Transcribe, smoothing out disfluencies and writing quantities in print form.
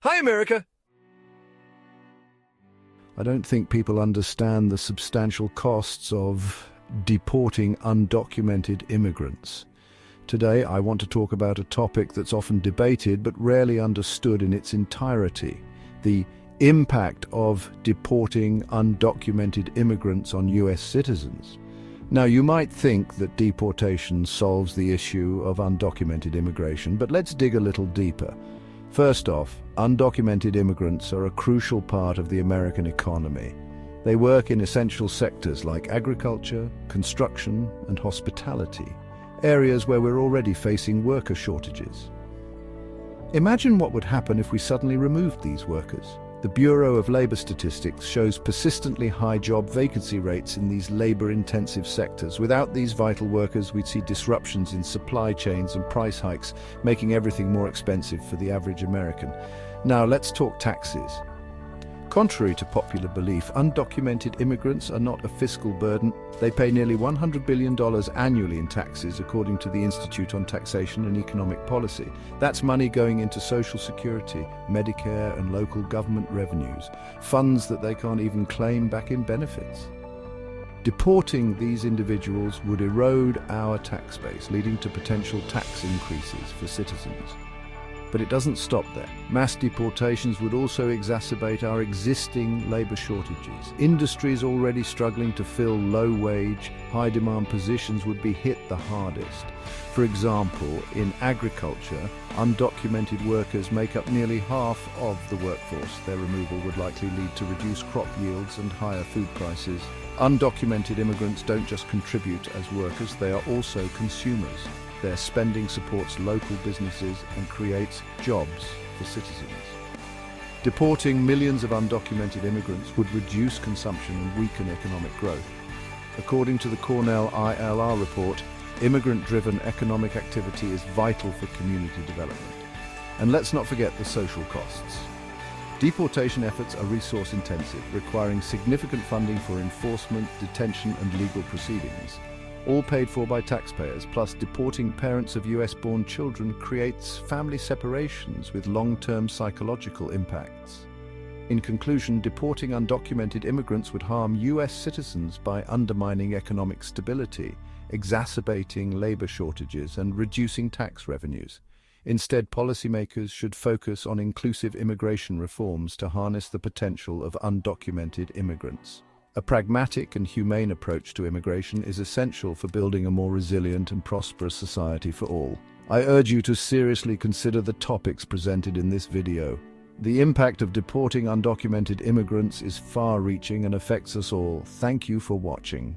Hi, America! I don't think people understand the substantial costs of deporting undocumented immigrants. Today, I want to talk about a topic that's often debated but rarely understood in its entirety: the impact of deporting undocumented immigrants on US citizens. Now, you might think that deportation solves the issue of undocumented immigration, but let's dig a little deeper. First off, undocumented immigrants are a crucial part of the American economy. They work in essential sectors like agriculture, construction, and hospitality, areas where we're already facing worker shortages. Imagine what would happen if we suddenly removed these workers. The Bureau of Labor Statistics shows persistently high job vacancy rates in these labor-intensive sectors. Without these vital workers, we'd see disruptions in supply chains and price hikes, making everything more expensive for the average American. Now, let's talk taxes. Contrary to popular belief, undocumented immigrants are not a fiscal burden. They pay nearly $100 billion annually in taxes, according to the Institute on Taxation and Economic Policy. That's money going into Social Security, Medicare, and local government revenues, funds that they can't even claim back in benefits. Deporting these individuals would erode our tax base, leading to potential tax increases for citizens. But it doesn't stop there. Mass deportations would also exacerbate our existing labor shortages. Industries already struggling to fill low-wage, high-demand positions would be hit the hardest. For example, in agriculture, undocumented workers make up nearly half of the workforce. Their removal would likely lead to reduced crop yields and higher food prices. Undocumented immigrants don't just contribute as workers, they are also consumers. Their spending supports local businesses and creates jobs for citizens. Deporting millions of undocumented immigrants would reduce consumption and weaken economic growth. According to the Cornell ILR report, immigrant-driven economic activity is vital for community development. And let's not forget the social costs. Deportation efforts are resource-intensive, requiring significant funding for enforcement, detention, and legal proceedings, all paid for by taxpayers. Plus, deporting parents of US-born children creates family separations with long-term psychological impacts. In conclusion, deporting undocumented immigrants would harm US citizens by undermining economic stability, exacerbating labor shortages, and reducing tax revenues. Instead, policymakers should focus on inclusive immigration reforms to harness the potential of undocumented immigrants. A pragmatic and humane approach to immigration is essential for building a more resilient and prosperous society for all. I urge you to seriously consider the topics presented in this video. The impact of deporting undocumented immigrants is far-reaching and affects us all. Thank you for watching.